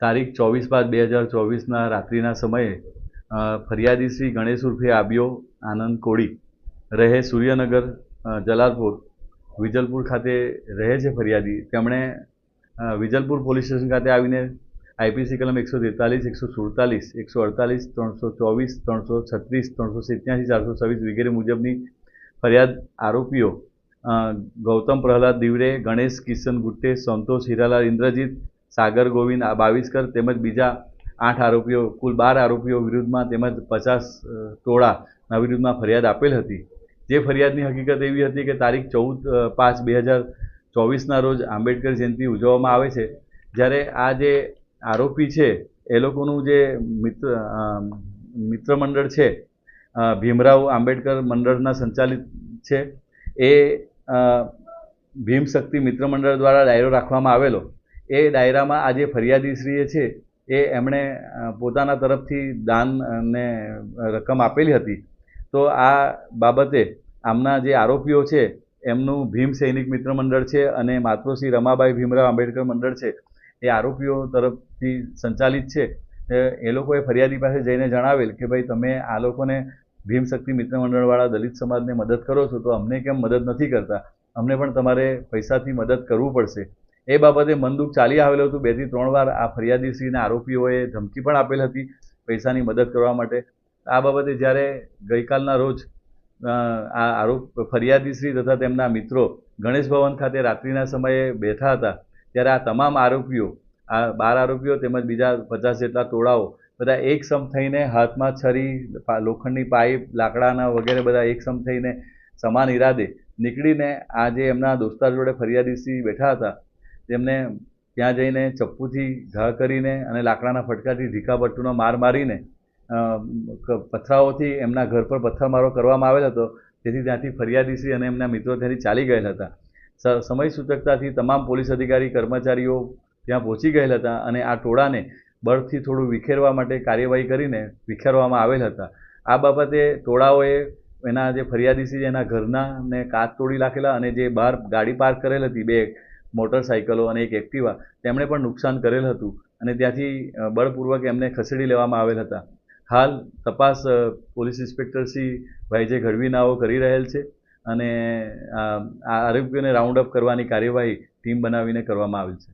તારીખ 24/5/2024ના રાત્રિના સમયે ફરિયાદી શ્રી ગણેશ ઉર્ફે આબિયો આનંદ કોળી રહે સૂર્યનગર જલાલપુર વિજલપુર ખાતે રહે છે ફરિયાદી। તેમણે વિજલપુર પોલીસ સ્ટેશન ખાતે આવીને આઈપીસી કલમ 143, 147, 148, 324, 336, 387, 426 વગેરે મુજબની ફરિયાદ આરોપીઓ ગૌતમ પ્રહલાદ દિવરે, ગણેશ કિશન ગુટ્ટે, સંતોષ હીરાલાલ ઇન્દ્રજીત, સાગર ગોવિંદ બાવીસકર તેમજ બીજા 8 આરોપીઓ કુલ 12 આરોપીઓ વિરુદ્ધમાં તેમજ 50 ટોળાના વિરુદ્ધમાં ફરિયાદ આપેલ હતી। જે ફરિયાદની હકીકત એવી હતી કે તારીખ 14/5/2024ના રોજ આંબેડકર જયંતિ ઉજવવામાં આવે છે, જ્યારે આ જે આરોપી છે એ લોકોનું જે મિત્ર મંડળ છે ભીમરાવ આંબેડકર મંડળના સંચાલિત છે। એ ભીમ શક્તિ મિત્ર મંડળ દ્વારા ડાયરો રાખવામાં આવેલો। એ ડાયરામાં આ જે ફરિયાદીશ્રીએ છે એ એમણે પોતાના તરફથી દાન અને રકમ આપેલી હતી। તો આ બાબતે આમના જે આરોપીઓ છે એમનું ભીમ સૈનિક મિત્ર મંડળ છે અને માતૃશ્રી રમાબાઈ ભીમરાવ આંબેડકર મંડળ છે એ આરોપીઓ તરફથી સંચાલિત છે। એ લોકોએ ફરિયાદી પાસે જઈને જણાવેલ કે ભાઈ તમે આ લોકોને ભીમ શક્તિ મિત્ર મંડળવાળા દલિત સમાજને મદદ કરો છો તો અમને કેમ મદદ નથી કરતા, અમને પણ તમારે પૈસાથી મદદ કરવું પડશે। એ બાબતે મનદુખ ચાલી આવેલું હતું। 2 થી 3 વાર આ ફરિયાદીશ્રીના આરોપીઓએ ધમકી પણ આપેલ હતી પૈસાની મદદ કરવા માટે। આ બાબતે જ્યારે ગઈકાલના રોજ આ ફરિયાદીશ્રી તથા તેમના મિત્રો ગણેશ ભવન ખાતે રાત્રિના સમયે બેઠા હતા, ત્યારે આ તમામ આરોપીઓ આ 12 આરોપીઓ તેમજ બીજા 50 જેટલા ટોળાઓ બધા એકસમ થઈને હાથમાં છરી, લોખંડની પાઇપ, લાકડાના વગેરે બધા એકસમ થઈને સમાન ઈરાદે નીકળીને આ જે એમના દોસ્તાર જોડે ફરિયાદીશ્રી બેઠા હતા તેમને ત્યાં જઈને ચપ્પુથી ઘા કરીને અને લાકડાના ફટકાથી ઢીકાપટ્ટુનો માર મારીને પથરાઓથી એમના ઘર પર પથ્થરમારો કરવામાં આવેલ હતો। તેથી ત્યાંથી ફરિયાદીશ્રી અને એમના મિત્રો ત્યાંથી ચાલી ગયેલ હતા। સમય સૂચકતાથી તમામ પોલીસ અધિકારી કર્મચારીઓ ત્યાં પહોંચી ગયેલ હતા અને આ ટોળાને બળથી થોડું વિખેરવા માટે કાર્યવાહી કરીને વિખેરવામાં આવેલ હતા। આ બાબતે ટોળાઓએ એના જે ફરિયાદીશ્રી એના ઘરના ને કાચ તોડી નાખેલા અને જે બહાર ગાડી પાર્ક કરેલ હતી 2 મોટરસાઇકલો અને 1 એક્ટિવા તેમણે પણ નુકસાન કરેલ હતું અને ત્યાંથી બળપૂર્વક એમને ખસેડી લેવામાં આવેલ હતા। હાલ તપાસ પોલીસ ઇન્સ્પેક્ટર શ્રી ભાઈજે ગઢવીનાઓ કરી રહેલ છે અને આ આરોપીઓને રાઉન્ડ અપ કરવાની કાર્યવાહી ટીમ બનાવીને કરવામાં આવેલ છે।